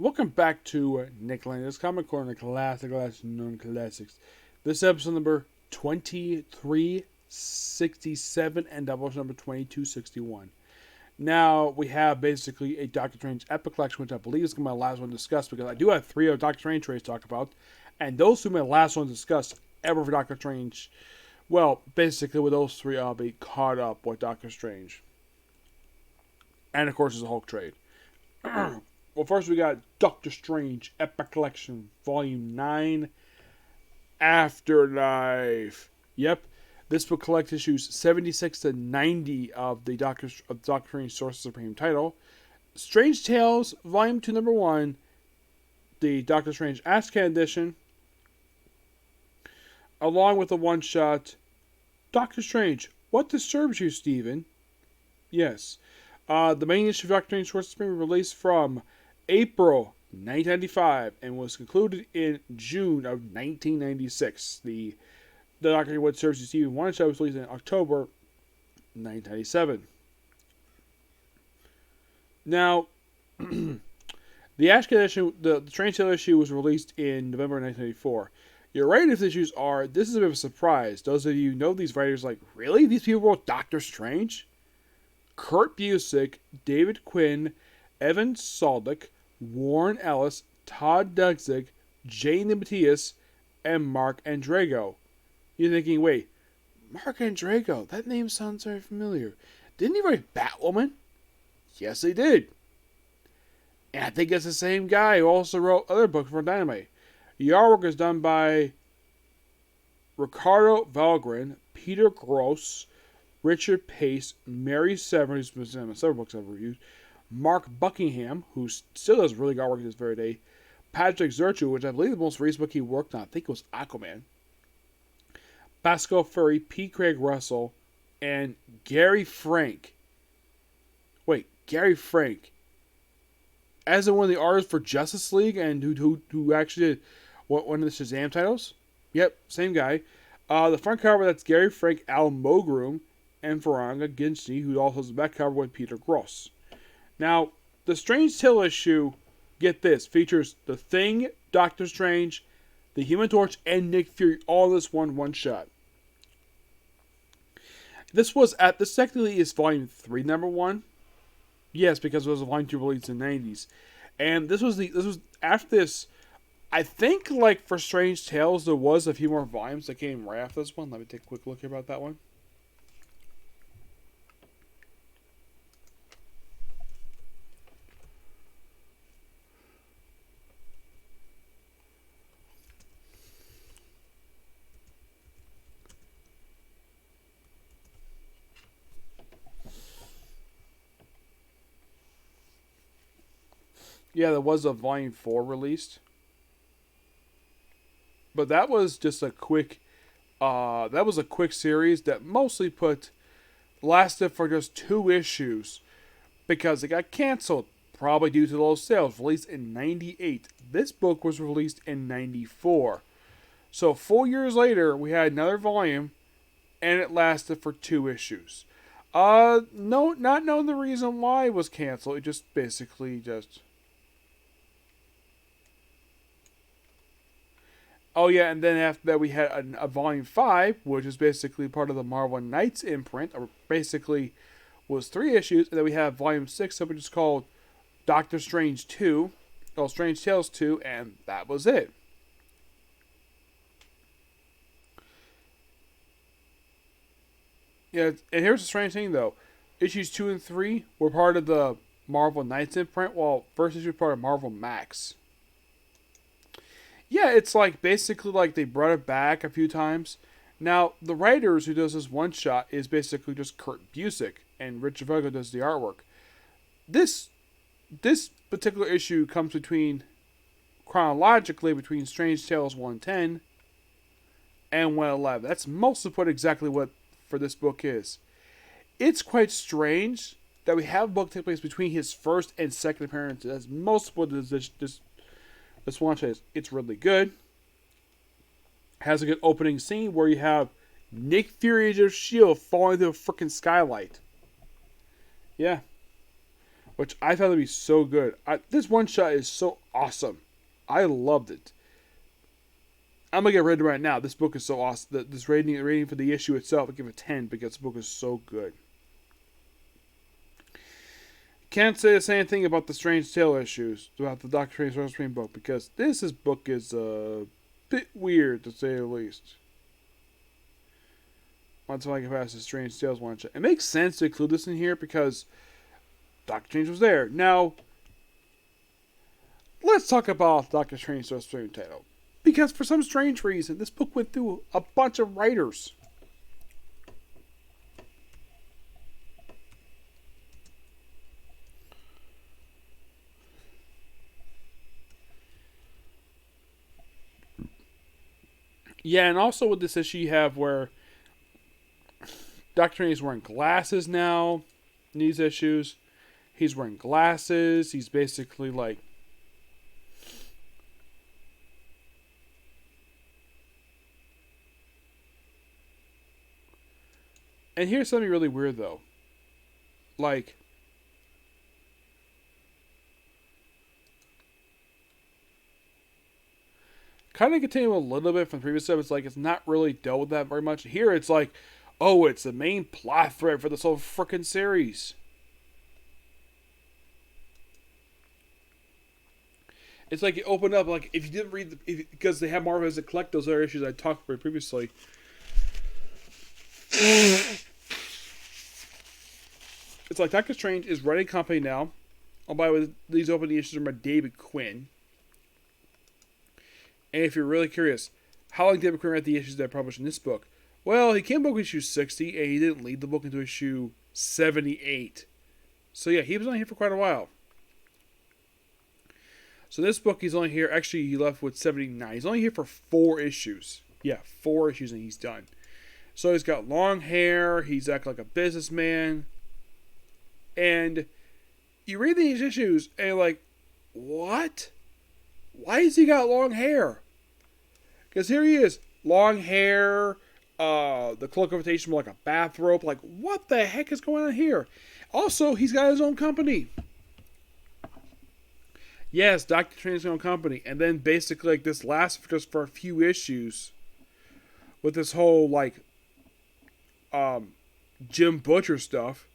Welcome back to Nick Lenz Comic Corner, classic known classics. This episode number 2367 and Doubleshot number 2261. Now, we have basically a Doctor Strange Epic Collection, which I believe is going to be my last one to discuss, because I do have 3 of Doctor Strange trades to talk about, and those 2 are my last ones to discuss ever for Doctor Strange. Well, basically with those 3, I'll be caught up with Doctor Strange. And of course, there's a Hulk trade. Well, first we got Doctor Strange Epic Collection, Volume 9, Afterlife. Yep, this book collects issues 76 to 90 of the Doctor Strange Sorcerer Supreme title. Strange Tales, Volume 2, Number 1, the Doctor Strange Azkaban Edition, along with the one-shot, Doctor Strange, What Disturbs You, Stephen? Yes. The main issue of Doctor Strange Sorcerer Supreme released from April 1995 and was concluded in June of 1996. The Doctor Strange What Disturbs You, Stephen one shot was released in October 1997. Now, the Azkaban issue, the Strange Tale issue was released in November 1994. Your writers' issues are, this is a bit of a surprise. Those of you who know these writers, like, really? These people wrote Doctor Strange? Kurt Busiek, David Quinn, Evan Saldick, Warren Ellis, Todd Dudzik, Jane Matthias, and Mark Andrego. You're thinking, wait, Mark Andrego, that name sounds very familiar. Didn't he write Batwoman? Yes, he did. And I think it's the same guy who also wrote other books for Dynamite. The artwork is done by Ricardo Valgren, Peter Gross, Richard Pace, Mary Severn, who's been in several books I've reviewed, Mark Buckingham, who still does really good work to this very day, Patrick Zerchu, which I believe the most recent book he worked on, I think it was Aquaman, Pascal Furry, P. Craig Russell, and Gary Frank. Wait, Gary Frank. As in one of the artists for Justice League and who actually did one of the Shazam titles? Yep, same guy. The front cover, that's Gary Frank, Al Mogrum, and Faranga Ginchi, who also has the back cover with Peter Gross. Now, the Strange Tale issue, get this, features The Thing, Doctor Strange, the Human Torch, and Nick Fury, all in this one shot. This technically is Volume 3, Number 1. Yes, because it was a Volume 2 released in the 90s. And this was after this, I think, like, for Strange Tales, there was a few more volumes that came right after this one. Let me take a quick look here about that one. Yeah, there was a Volume 4 released. But that was just a quick series that mostly lasted for just 2 issues because it got canceled, probably due to low sales, released in 98. This book was released in 94. So 4 years later, we had another volume, and it lasted for 2 issues. No, not knowing the reason why it was canceled, it just basically Oh yeah, and then after that we had a Volume 5, which is basically part of the Marvel Knights imprint, or basically was 3 issues, and then we have Volume 6, which is called Doctor Strange 2, or Strange Tales 2, and that was it. Yeah, and here's the strange thing though. Issues 2 and 3 were part of the Marvel Knights imprint, while first issue was part of Marvel Max. Yeah, it's like basically like they brought it back a few times. Now, the writers who does this one shot is basically just Kurt Busiek, and Richard Vega does the artwork. This particular issue comes chronologically between Strange Tales 110 and 111. That's mostly put exactly what for this book is. It's quite strange that we have a book take place between his first and second appearances. That's most what this one says. It's really good. Has a good opening scene where you have Nick Fury's shield falling through a freaking skylight. Yeah. which I thought would be so good. This one shot is so awesome. I loved it. I'm gonna get ready right now. This book is so awesome. This rating for the issue itself, I give it 10 because this book is so good. Can't say the same thing about the Strange Tale issues, about the Doctor Strange Sorcerer Supreme book, because this book is a bit weird, to say the least. Until I get past the Strange Tales one shot. It makes sense to include this in here because Doctor Strange was there. Now, let's talk about Doctor Strange Sorcerer Supreme title. Because for some strange reason, this book went through a bunch of writers. Yeah, and also with this issue you have where Doctor Strange is wearing glasses now in these issues. He's wearing glasses. He's basically like... And here's something really weird, though. Like... kind of continue a little bit from the previous episode. It's like it's not really dealt with that very much. Here it's like, oh, it's the main plot thread for this whole frickin' series. It's like you open up, like if you didn't read because they have Marvel as to collect those other issues I talked about previously. It's like Doctor Strange is running a company now. Oh, by the way, these opening issues are by David Quinn. And if you're really curious, how long did David Quinn write the issues that I published in this book? Well, he came book issue 60, and he didn't lead the book into issue 78. So yeah, he was only here for quite a while. So this book, he's only here, actually he left with 79. He's only here for 4 issues. Yeah, 4 issues and he's done. So he's got long hair, he's acting like a businessman. And you read these issues and you're like, what? Why has he got long hair? Because here he is, long hair, the cloak of invitation like a bathrobe. Like, what the heck is going on here? Also, he's got his own company. Yes, Doctor Strange's own company. And then basically, like, this lasts just for a few issues. With this whole, like, Jim Butcher stuff.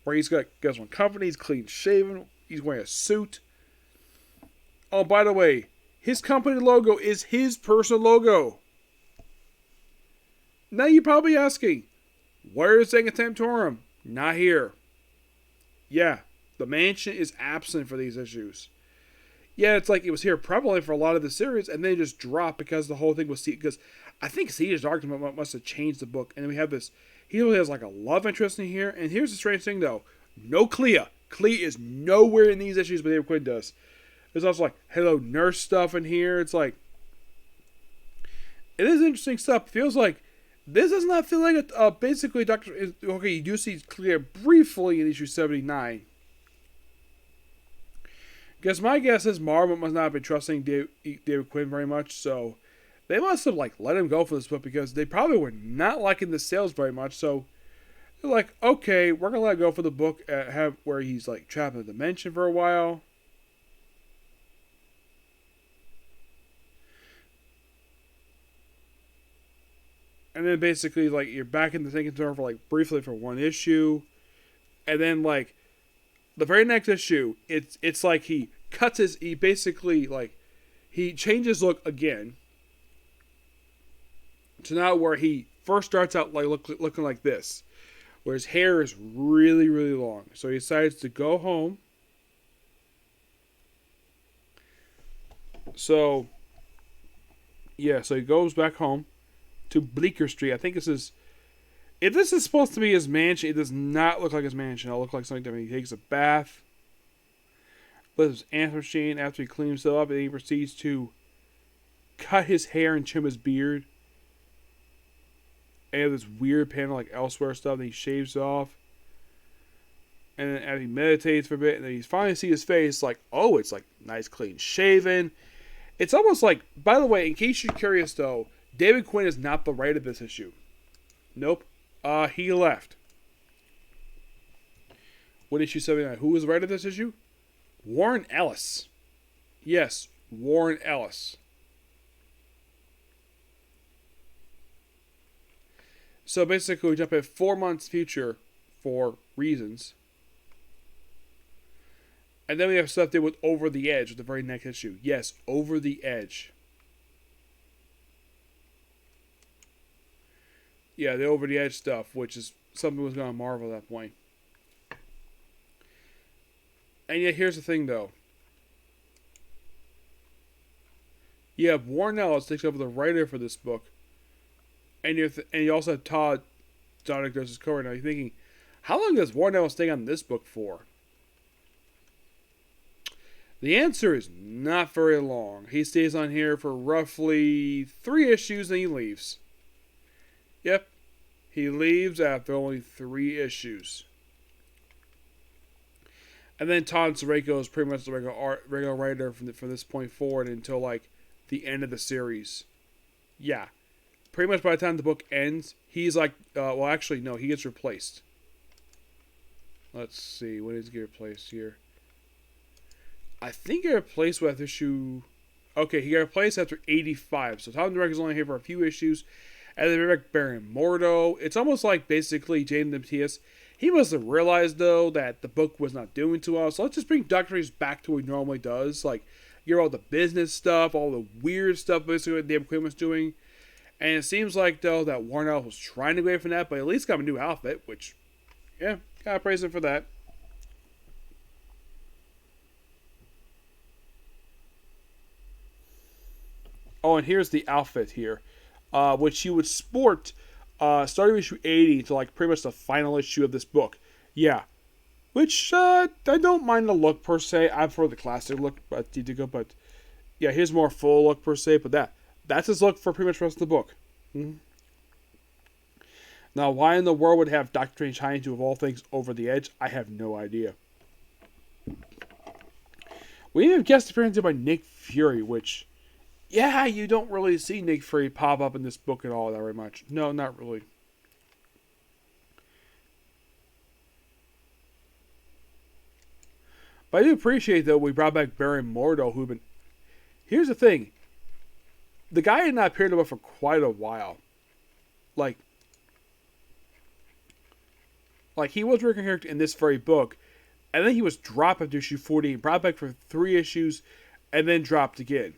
Where he's got his own company, he's clean shaven, he's wearing a suit. Oh, by the way, his company logo is his personal logo. Now you're probably asking, where is Sanctorum? Not here. Yeah, the mansion is absent for these issues. Yeah, it's like it was here prevalent for a lot of the series, and then it just dropped because the whole thing was... Because I think Siege Darkness must have changed the book. And then we have this... He really has like a love interest in here. And here's the strange thing, though. No Clea. Clea is nowhere in these issues, but David Quinn does. There's also like Hello Nurse stuff in here. It's like... It is interesting stuff. It feels like... This does not feel like basically Doctor... Okay, you do see Clea briefly in issue 79. Because my guess is Marvel must not have been trusting David Quinn very much, so... They must have like let him go for this book because they probably were not liking the sales very much. So they're like, okay, we're gonna let him go for the book where he's like trapped in a dimension for a while. And then basically like you're back in the thinking store for like briefly for one issue. And then like the very next issue, it's like he basically like he changes look again. To now where he first starts out like looking like this. Where his hair is really, really long. So he decides to go home. So, yeah, so he goes back home to Bleecker Street. I think this is... If this is supposed to be his mansion, it does not look like his mansion. It'll look like something different. He takes a bath. Lifts his answer machine after he cleans himself up. And he proceeds to cut his hair and trim his beard. And have this weird panel like elsewhere stuff that he shaves off. And then as he meditates for a bit, and then you finally see his face, like, oh, it's like nice clean shaven. It's almost like, by the way, in case you're curious though, David Quinn is not the writer of this issue. Nope. He left. What issue 79? Who was the writer of this issue? Warren Ellis. Yes, Warren Ellis. So basically, we jump at 4 months future for reasons. And then we have stuff that with Over the Edge with the very next issue. Yes, Over the Edge. Yeah, the Over the Edge stuff, which is something was going on Marvel at that point. And yet, here's the thing, though. You have Warren Ellis takes over the writer for this book, and you also have Todd Donick does his cover. Now you're thinking, how long does Warren Ellis stay on this book for? The answer is not very long. He stays on here for roughly 3 issues, and he leaves. Yep, he leaves after only 3 issues. And then Todd Sareko is pretty much the regular writer from this point forward until like the end of the series. Yeah. Pretty much by the time the book ends, he's like, well, actually, no, he gets replaced. Let's see, when does he get replaced here? I think he got replaced with issue. Okay, he got replaced after 85. So Tom Dreck is only here for a few issues. And then Rick Baron Mordo. It's almost like basically James Matthias. He must have realized, though, that the book was not doing too well. So let's just bring Dr. Strange back to what he normally does. Like, you all the business stuff, all the weird stuff, basically, what David Quinn was doing. And it seems like, though, that Warren Ellis was trying to go away from that, but at least got him a new outfit, which, yeah, gotta praise him for that. Oh, and here's the outfit here, which you would sport starting with issue 80 to like pretty much the final issue of this book. Yeah, which I don't mind the look per se. I prefer the classic look, but yeah, here's more full look per se. But that's his look for pretty much the rest of the book. Mm-hmm. Now, why in the world would have Doctor Strange hiding to, of all things, Over the Edge? I have no idea. We even have guest appearances by Nick Fury, which, yeah, you don't really see Nick Fury pop up in this book at all that very much. No, not really. But I do appreciate, though, we brought back Baron Mordo, who've been... Here's the thing. The guy had not appeared in the book for quite a while. Like, he was a recurring character in this very book, and then he was dropped after issue 40, brought back for 3 issues, and then dropped again.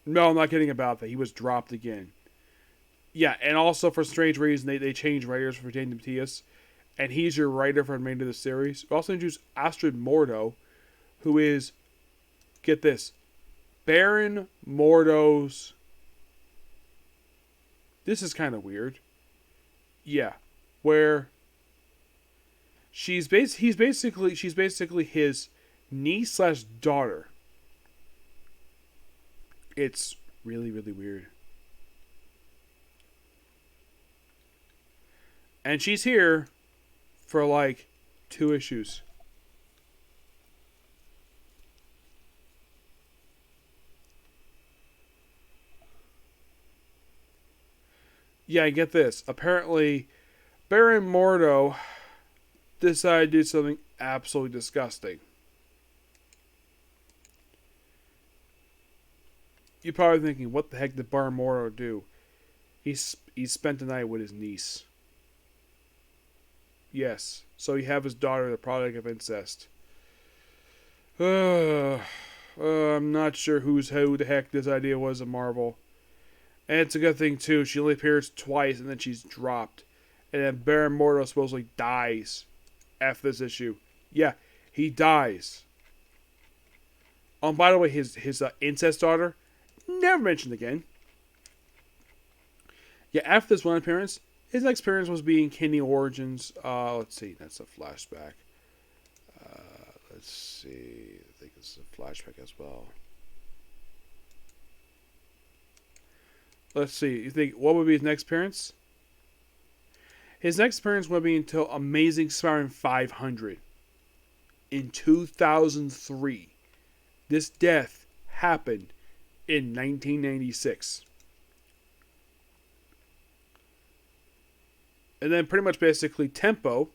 No, I'm not kidding about that. He was dropped again. Yeah, and also for strange reason, they changed writers for James Matthias, and he's your writer for the remainder of the series. We also introduced Astrid Mordo, who is, get this, Baron Mordo's... This is kind of weird. Yeah, where she's basically his niece slash daughter. It's really, really weird. And she's here for like 2 issues. Yeah, I get this. Apparently, Baron Mordo decided to do something absolutely disgusting. You're probably thinking, what the heck did Baron Mordo do? He spent the night with his niece. Yes, so you have his daughter, the product of incest. I'm not sure who the heck this idea was of Marvel. And it's a good thing, too. She only appears twice, and then she's dropped. And then Baron Mordo supposedly dies after this issue. Yeah, he dies. Oh, and by the way, his incest daughter, never mentioned again. Yeah, after this one appearance, his next appearance was being Kenny Origins. Let's see, that's a flashback. Let's see, I think it's a flashback as well. Let's see, you think, what would be his next appearance? His next appearance would be until Amazing Spider-Man 500 in 2003. This death happened in 1996. And then pretty much basically Tempo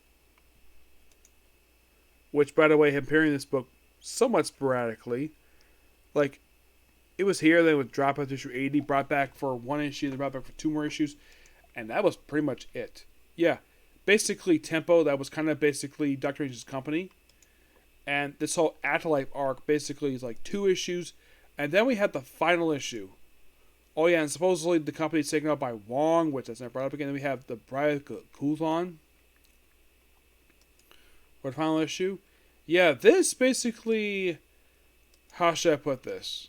which, by the way, I'm hearing this book somewhat sporadically. Like, it was here, then it would drop out to issue 80, brought back for one issue, then brought back for two more issues, and that was pretty much it. Yeah, basically Tempo, that was kind of basically Dr. Strange's company, and this whole Afterlife arc basically is like 2 issues, and then we had the final issue. Oh yeah, and supposedly the company's taken out by Wong, which that's not brought up again. Then we have the Bride of Kuzan for the final issue. Yeah, this basically, how should I put this?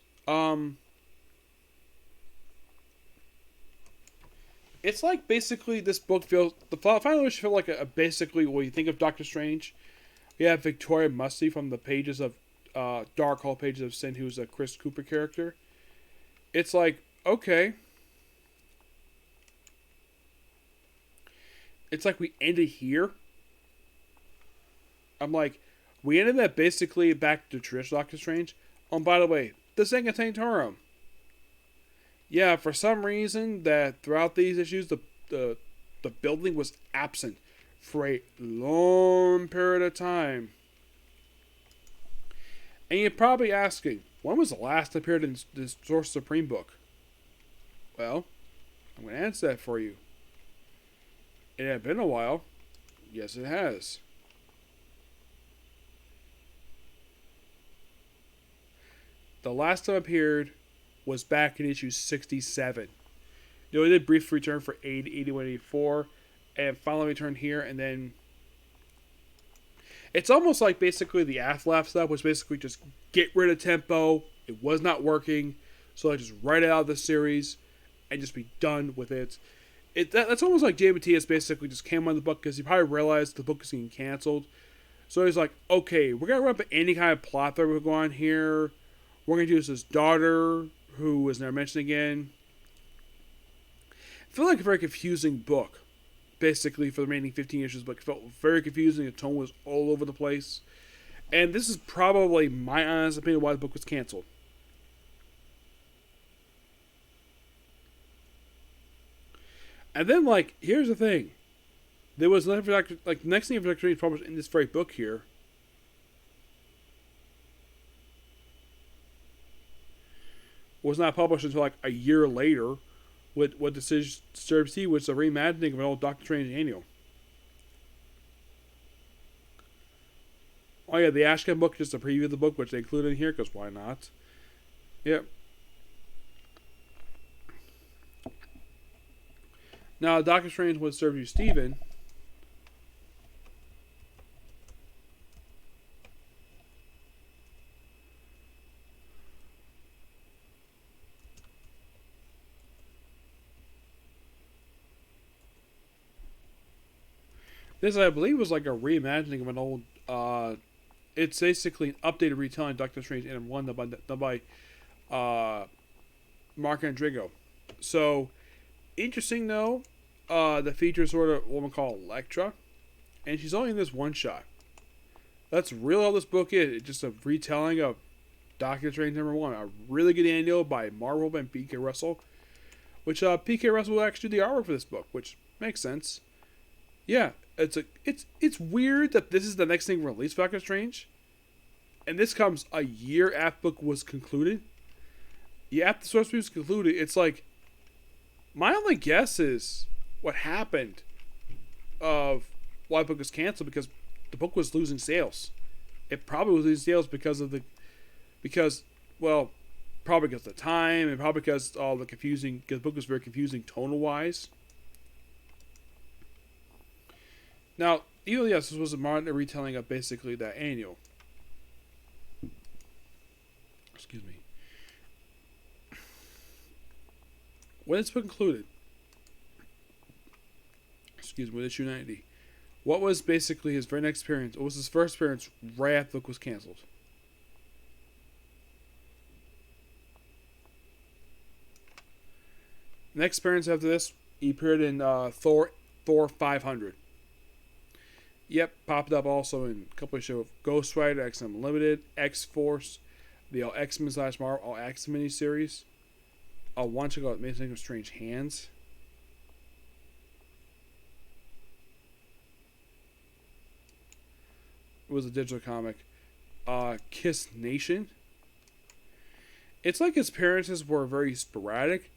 It's like basically this book feels, the final issue felt like a basically what you think of Doctor Strange. We have Victoria Musty from the pages of Darkhold Pages of Sin, who's a Chris Cooper character. It's like, okay. It's like we ended here. I'm like, we ended that basically back to traditional Doctor Strange. Oh, by the way, this ain't contained Tarum. Yeah, for some reason that throughout these issues, the building was absent for a long period of time. And you're probably asking, when was the last appeared in this Sorcerer Supreme book? Well, I'm going to answer that for you. It had been a while. Yes, it has. The last time it appeared was back in issue 67. You know, it did brief return for 80, 81, 84, and finally returned here, and then it's almost like basically the Afterlife stuff was basically just get rid of Tempo. It was not working, so I just write it out of the series and just be done with it. That's almost like JBT has basically just came on the book because he probably realized the book is getting canceled. So he's like, okay, we're going to run up any kind of plot that we're going on here. We're going to use his daughter, who was never mentioned again. I feel like a very confusing book, basically, for the remaining 15 issues, but it felt very confusing. The tone was all over the place. And this is probably my honest opinion why the book was canceled. And then, like, here's the thing. There was another, like, the next thing Doctor Strange published in this very book here was not published until like a year later with what Decision Disturbs He, which is a reimagining of an old Doctor Strange annual. Oh yeah, the Ashcan book, just a preview of the book, which they included in here, because why not? Yep. Now, Doctor Strange would serve you, Steven. This, I believe, was like a reimagining of an old. It's basically an updated retelling of Doctor Strange and one done by Mark Andrigo. So, interesting though, the features sort of what we call Elektra, and she's only in this one shot. That's really all this book is. It's just a retelling of Doctor Strange #1, a really good annual by Marvel and P.K. Russell, which P.K. Russell will actually do the artwork for this book, which makes sense. Yeah, it's weird that this is the next thing released for Doctor Strange, and this comes a year after the book was concluded. Yeah, after the source was concluded, it's like my only guess is what happened of why the book was canceled, because the book was losing sales. It probably was losing sales probably because of the time, and probably because all the confusing, because the book was very confusing tonal wise. Now, even yes, this was a modern retelling of basically that annual. Excuse me. When this book concluded, with issue 90, what was basically his very next appearance? What was his first appearance right after the book was canceled? Next appearance after this, he appeared in Thor 500. Yep, popped up also in a couple of shows: Ghost Rider, X-Men Unlimited, X-Force, the All X-Men / Marvel All X-Men miniseries. One show called Amazing of Strange Hands. was a digital comic. Kiss Nation. It's like his appearances were very sporadic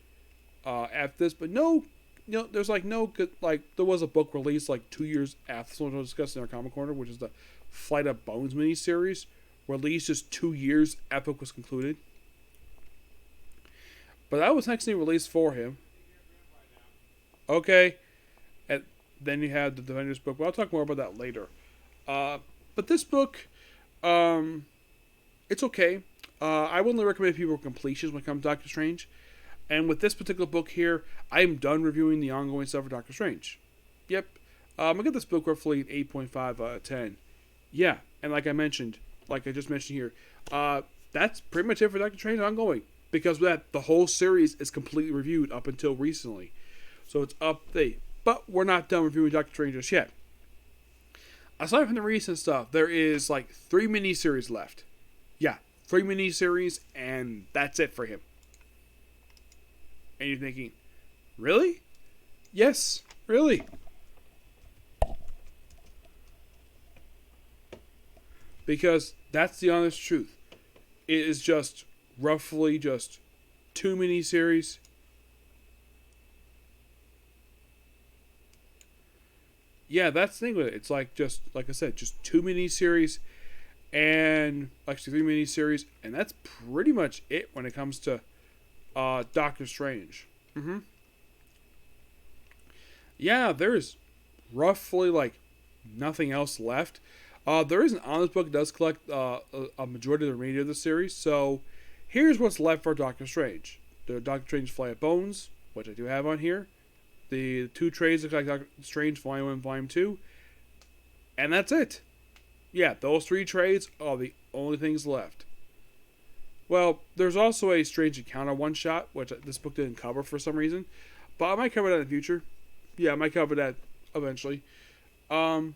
after this, but no, there's like no good. Like there was a book released like 2 years after someone was discussing in our Comic Corner, which is the Flight of Bones miniseries, released just 2 years after it was concluded. But that was actually released for him. Okay, and then you have the Defenders book, but I'll talk more about that later. But this book, it's okay. I wouldn't recommend people completions when it comes to Doctor Strange. And with this particular book here, I'm done reviewing the ongoing stuff for Doctor Strange. Yep. I give this book roughly an 8.5 out of 10. Yeah, and like I just mentioned here, that's pretty much it for Doctor Strange ongoing. Because that the whole series is completely reviewed up until recently. So it's up there. But we're not done reviewing Doctor Strange just yet. Aside from the recent stuff, there is like 3 miniseries left. Yeah, 3 miniseries, and that's it for him. And you're thinking, really? Yes, really. Because that's the honest truth. It is just roughly just 2 miniseries. Yeah, that's the thing with it. It's like just like I said, just 2 miniseries and actually 3 miniseries, and that's pretty much it when it comes to Doctor Strange. Yeah, there's roughly like nothing else left. There is an honest book that does collect a majority of the remainder of the series. So here's what's left for Doctor Strange: the Doctor Strange Flight of Bones, which I do have on here. The 2 trades look like Doctor Strange Volume 1, Volume 2. And that's it. Yeah, those 3 trades are the only things left. Well, there's also a Strange Encounter one-shot, which this book didn't cover for some reason. But I might cover that in the future. Yeah, I might cover that eventually. But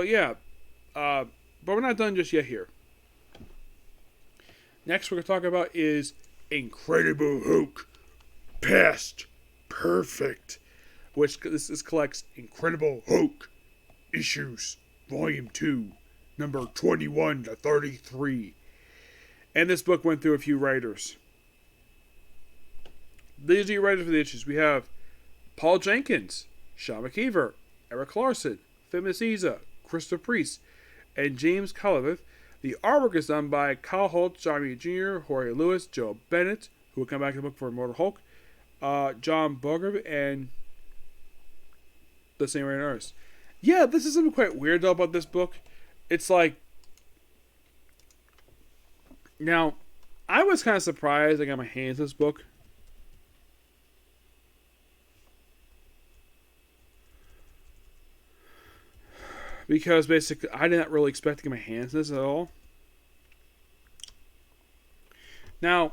yeah. But we're not done just yet here. Next we're going to talk about is Incredible Hulk Past Perfect, which this collects Incredible Hulk issues Volume 2, number 21 to 33. And this book went through a few writers. These are your writers for the issues. We have Paul Jenkins, Sean McKeever, Eric Larson, Femis Isa, Christopher Priest, and James Colliver. The artwork is done by Kyle Holt, Johnny Jr., Jorge Lewis, Joe Bennett, who will come back in the book for Immortal Hulk, John Boger, and the same writer artist. Yeah, this is something quite weird though about this book. It's like, now, I was kind of surprised I got my hands on this book. Because basically, I did not really expect to get my hands on this at all. Now,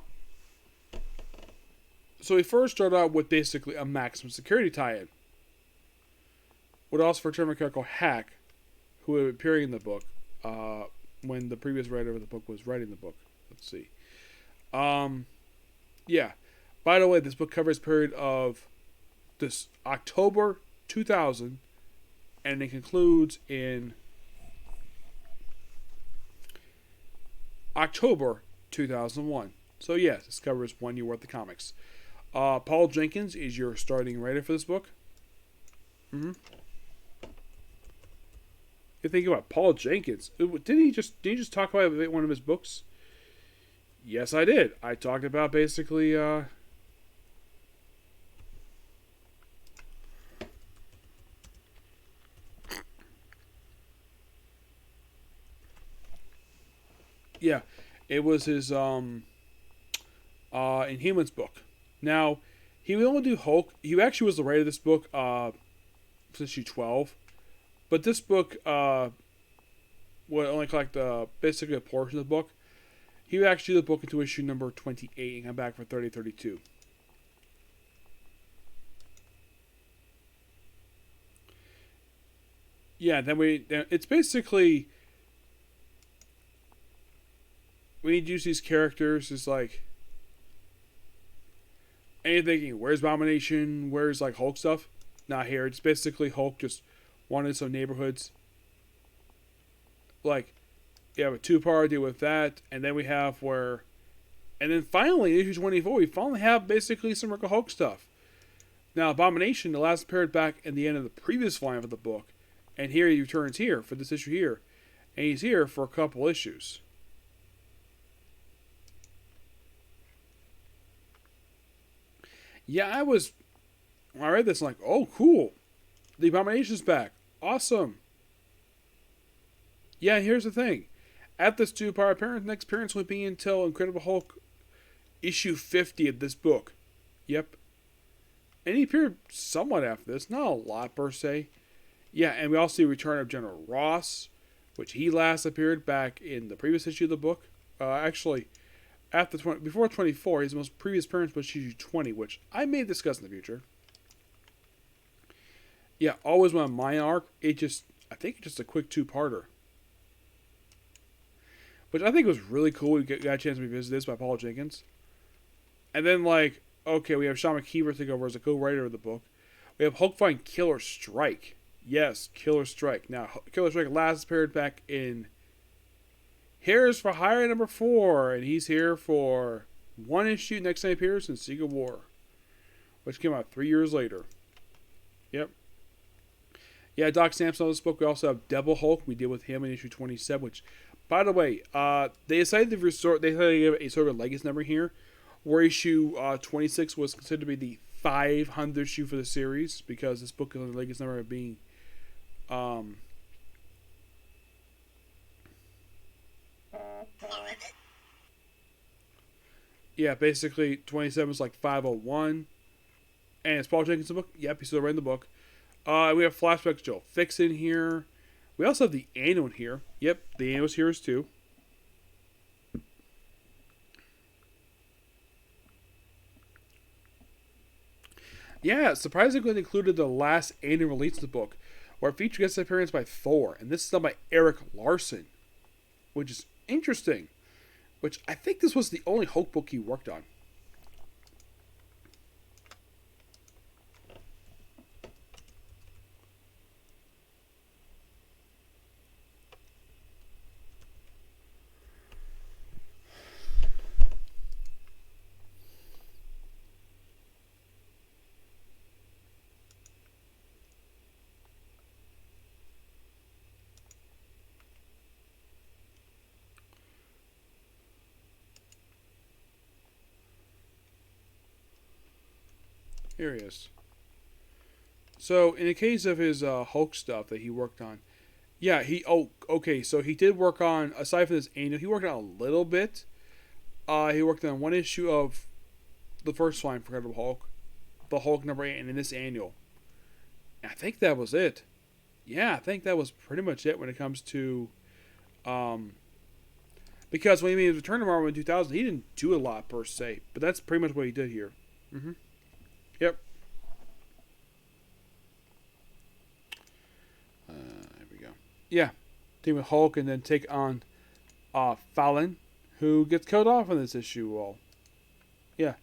so we first started out with basically a maximum security tie-in. Would also return a character called Hack, who would appear in the book when the previous writer of the book was writing the book. Let's see. Yeah. By the way, this book covers a period of this October 2000, and it concludes in October 2001. So yes, this covers 1 year worth of comics. Paul Jenkins is your starting writer for this book. You think about Paul Jenkins. Didn't he just talk about one of his books? Yes, I did. I talked about basically yeah, it was his Inhumans book. Now, he would only do Hulk. He actually was the writer of this book since issue 12. But this book would only collect basically a portion of the book. He would actually do the book into issue number 28 and come back for 30-32. Yeah, then it's basically, we need to use these characters as like, and you're thinking, where's Abomination? Where's like Hulk stuff? Not here. It's basically Hulk just wanted some neighborhoods. like, you have a two-part deal with that, and then we have where, and then finally, issue 24, we finally have basically some Rick Hulk stuff. Now, Abomination, the last appeared back in the end of the previous volume of the book, and here he returns here for this issue here, and he's here for a couple issues. Yeah, when I read this, I'm like, oh, cool. The Abomination's back. Awesome. Yeah, and here's the thing. At this two-part appearance, next appearance will be until Incredible Hulk issue 50 of this book. Yep. And he appeared somewhat after this. Not a lot, per se. Yeah, and we also see a return of General Ross, which he last appeared back in the previous issue of the book. Actually, before 24, his most previous appearance was issue 20, which I may discuss in the future. Yeah, always one of my arc. I think it's just a quick two-parter. Which I think was really cool. We got a chance to revisit this by Paul Jenkins. And then, like, okay, we have Sean McKeever take over as a co-writer of the book. We have Hulk fighting Killer Strike. Yes, Killer Strike. Now, Killer Strike last appeared back in Here's for Hire number 4. And he's here for one issue next time he appears in Secret War. Which came out 3 years later. Yep. Yeah, Doc Sampson on this book. We also have Devil Hulk. We deal with him in issue 27, which, by the way, they decided to give a sort of legacy number here, where issue 26 was considered to be the 500th issue for the series, because this book is on the legacy number of being, yeah, basically 27 is like 501, and it's Paul Jenkins' book. Yep, he's still writing the book. We have flashbacks Joe Fix in here. We also have the annual in here. Yep, the annual's here too. Yeah, surprisingly, it included the last annual release of the book, where it featured guest appearance by Thor, and this is done by Eric Larson, which is interesting. Which I think this was the only Hulk book he worked on. Here he is. So, in the case of his Hulk stuff that he worked on, yeah, so he did work on, aside from this annual, he worked on a little bit. He worked on one issue of the first line for Incredible Hulk, the Hulk number 8, and in this annual. And I think that was it. Yeah, I think that was pretty much it when it comes to, because when he made Return to Marvel in 2000, he didn't do a lot per se, but that's pretty much what he did here. Mm-hmm. Yep. There we go. Yeah. Team with Hulk and then take on Fallon, who gets killed off in this issue. Well, yeah.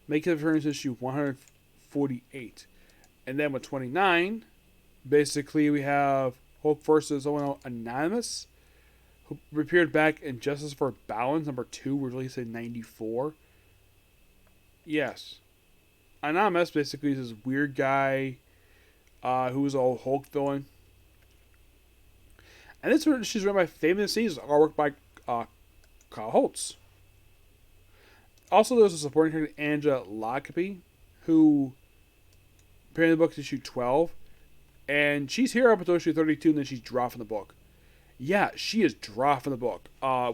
Make it returns issue 148. And then with 29, basically we have Hulk versus Anonymous, who appeared back in Justice for Balance number 2, released in 94. Yes. Anonymous basically is this weird guy who's a Hulk villain. And this one, she's run by famous scenes, artwork by Kyle Holtz. Also, there's a supporting character, Angela Lockaby, who appeared in the book issue 12. And she's here up until issue 32, and then she's dropped from the book. Yeah, she is dropped from the book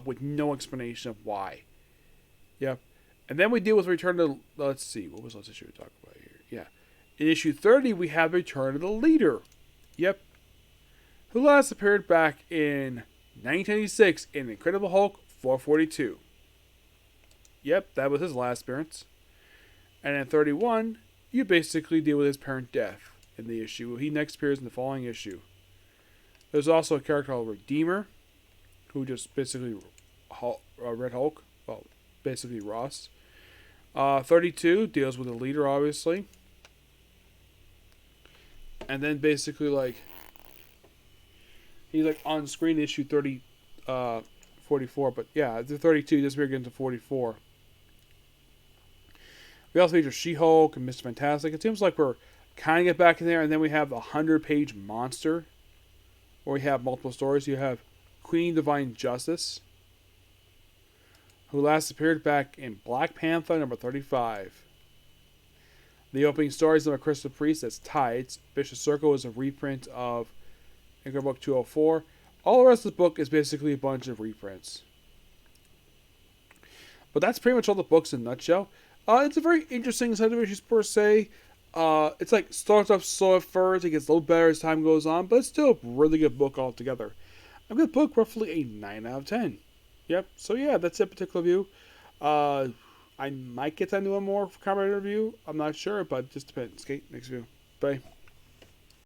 with no explanation of why. Yep. And then we deal with Return to... Let's see. What was the last issue we talked about here? Yeah. In issue 30, we have Return to the Leader. Yep. Who last appeared back in 1986 in Incredible Hulk 442. Yep, that was his last appearance. And in 31, you basically deal with his parent death in the issue. He next appears in the following issue. There's also a character called Redeemer, who just basically Red Hulk. Well, basically Ross. 32 deals with the leader, obviously. And then basically, like, He's like on screen issue 44, but yeah, the 32. This we're getting to 44. We also feature She-Hulk and Mr. Fantastic. It seems like we're kind of get back in there, and then we have the 100-page monster, where we have multiple stories. You have Queen Divine Justice, who last appeared back in Black Panther number 35. The opening story is of a Crystal Priest that's Tides. Vicious Circle is a reprint of Inker Book 204. All the rest of the book is basically a bunch of reprints. But that's pretty much all the books in a nutshell. It's a very interesting set of issues per se. It's like starts off slow at first, it gets a little better as time goes on, but it's still a really good book altogether. I'm gonna book roughly a 9 out of 10. Yep. So yeah, that's a particular review. I might get to do one more combat review. I'm not sure, but it just depends. Okay, next review. Bye.